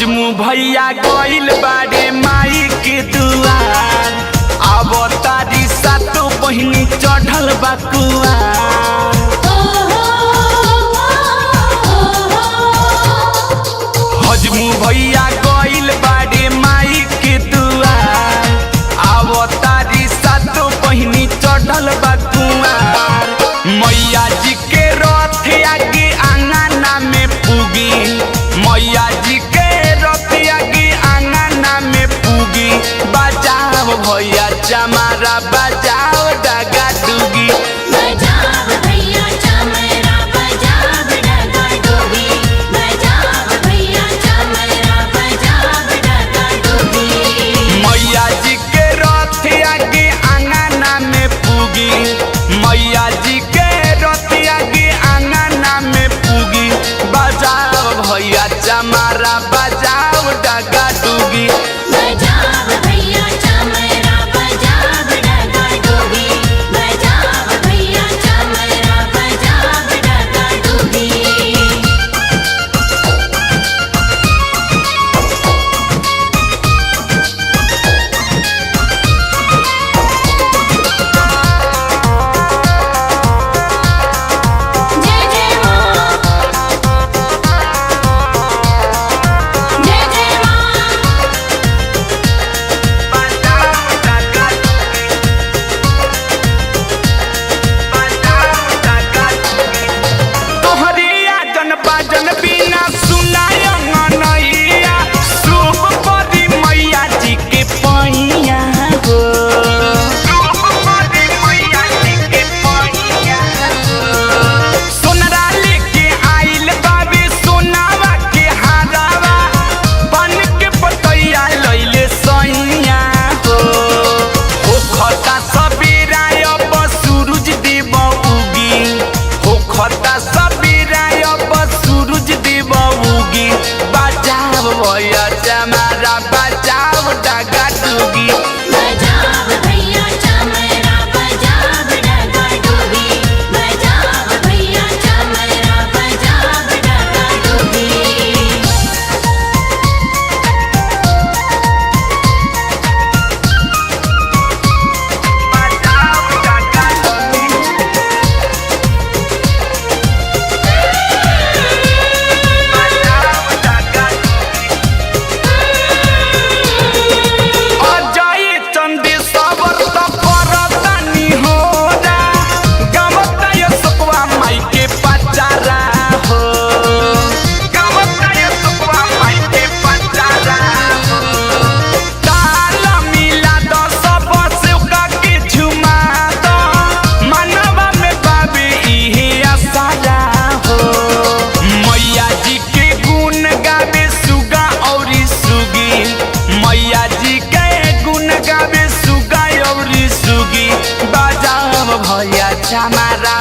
हजमू भैया गइल बाड़े माई के दुआर, अब तारी सातो बहिनी चढ़ल बा कुआर। हजमू भैया गइल बाड़े माई के दुआर, अब तारी सातो बहिनी चढ़ल बा कुआर। मैया जी के रथ आगे आंगना में पुगी, मैया जी के रथ आगे आंगना में पुगी। बजाओ भैया चमारा बजाओ डगा डुगी, बजाओ भैया चमरा बजाओ डगा डुगी, बजाओ भैया चमरा बजाओ डगा डुगी। मैया जी के रथ आगे आंगना में पुगी, मैया जी के रथ आगे आंगना में पुगी। बजाओ भैया चमारा बजाओ डगा डुगी, बजाओ भैया चमरा बजाओ डगा डुगी, बजाओ भैया चमरा बजाओ डगा डुगी। जय जय मां, जय जय मां। बजाओ डगा डुगी, बजाओ डगा डुगी। तोहरे आजन बाजन बिना सुनाय मनैया, शुभ बड़ी मैया जी के पैया हो, शुभ बड़ी मैया जी के पैया हो। सोनरा लेके आइल बाबे सोनावा के हारावा, बन के पतैया लैले सैया हो। होखता सबेरा अब सूरज देव उगी, होखता सबेरा अब सूरज देव उगी। बजाओ भैया चमारा बजाओ डगा डुगी, बजाओ भैया चमरा बजाओ डगा डुगी, बजाओ भैया चमरा बजाओ डगा डुगी। बजाओ डगा डुगी, बजाओ डगा डुगी। अजय चंदे सबर त करतानी होरा, गमता ये सुकवा माई के पचारा हो, गमता ये सुकवा माई के पचारा हो। ताल मिला दो सब सेवका के झुमा दो, मनवा में बाबे इहे आसारा हो। मैया जी के गुण गावे सुगा औरी सुगी, मैया जी के गुण गावे सुगा औरी सुगी। बजाओ भैया चमारा